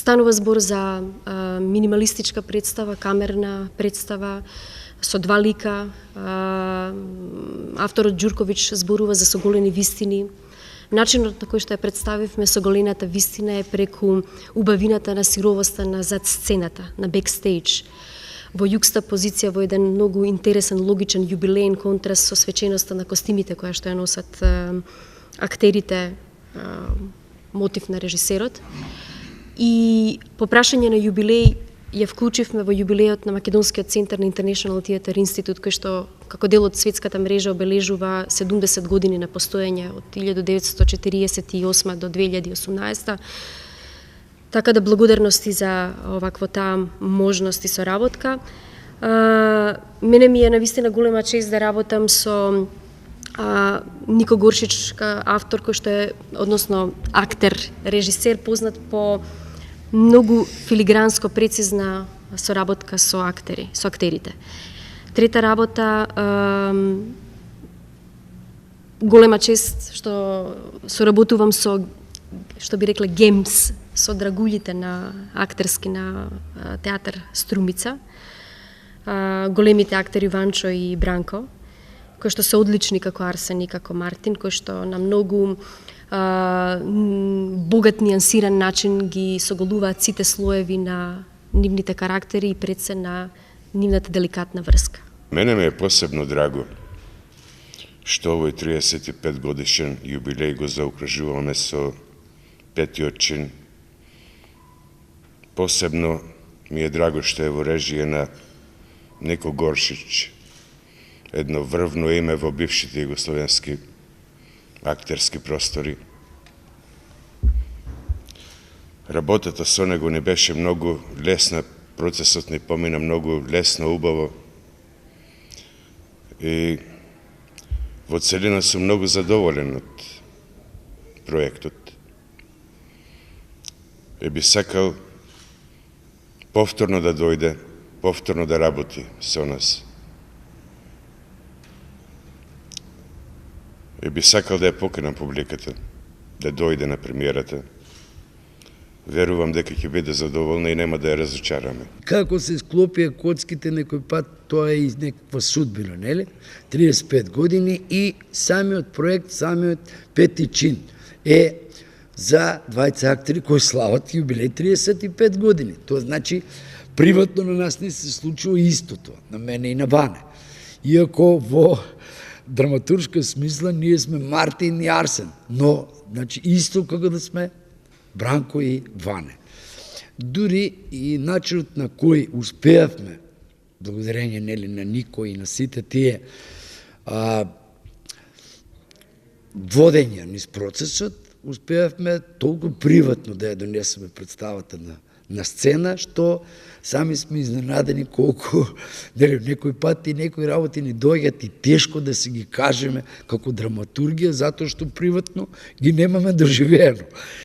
Станува збор за минималистичка представа, камерна представа, со два лика. Авторот Ѓурковиќ зборува за соголени вистини. Начинот на кој што ја представивме соголената вистина е преку убавината на сировоста на зад сцената, на бекстејдж. Во јукста позиција во еден многу интересен, логичен, јубилеен контраст со свеченоста на костимите која што ја носат актерите, мотив на режисерот. И по прашање на јубилеј ја вклучивме во јубилејот на Македонскиот центар на International Theatre Institute, кој што како дел од светската мрежа обележува 70 години на постоење од 1948 до 2018. Така да благодарности за оваквата можност и соработка. Мене ми е навистина голема чест да работам со Нико Горшич, автор кој што е, односно актер, режисер, познат по многу филигранско прецизна соработка со актерите. Трета работа, голема чест што соработувам со, што би рекле, гемс, со драгулите на актерски на театар Струмица, големите актери Ванчо и Бранко, кои што се одлични како Арсен и како Мартин, кои што на многу богат, нијансиран начин ги соголуваат сите слоеви на нивните карактери и пред се на нивната деликатна врска. Мене ми е посебно драго што овој 35 годишен јубилеј го заокружуваме со петиот чин. Посебно ми е драго што е во режија на Нико Горшич, едно врвно име во бившите југословенски актерски простори. Работата со него не беше многу лесна, процесот не помина многу лесно, убаво. И во целина сум многу задоволен од проектот. И би сакал повторно да дојде, повторно да работи со нас. И би сакал да ја поканам публиката, да дојде на премиерата. Верувам дека ќе биде задоволна и нема да ја разочараме. Како се склопија коцките некој пат, тоа е и некаква судбина, нели? 35 години и самиот проект, самиот пети чин е за двајца актери кои слават јубилеј 35 години. Тоа значи, приватно на нас не се случува истото, на мене и на Ване. Иако во драматуршка смисла ние сме Мартин и Арсен, но значи исто како да сме Бранко и Ване. Дури и начинот на кој успеавме, благодарение нели на Нико и на сите тие водења низ процесот, успеавме толку приватно да ја донесеме представата на сцена, што сами сме изненадени колку некој пат и некои работи ни доаѓаат и тешко да се ги кажеме како драматургија, затоа што приватно ги немаме доживеено.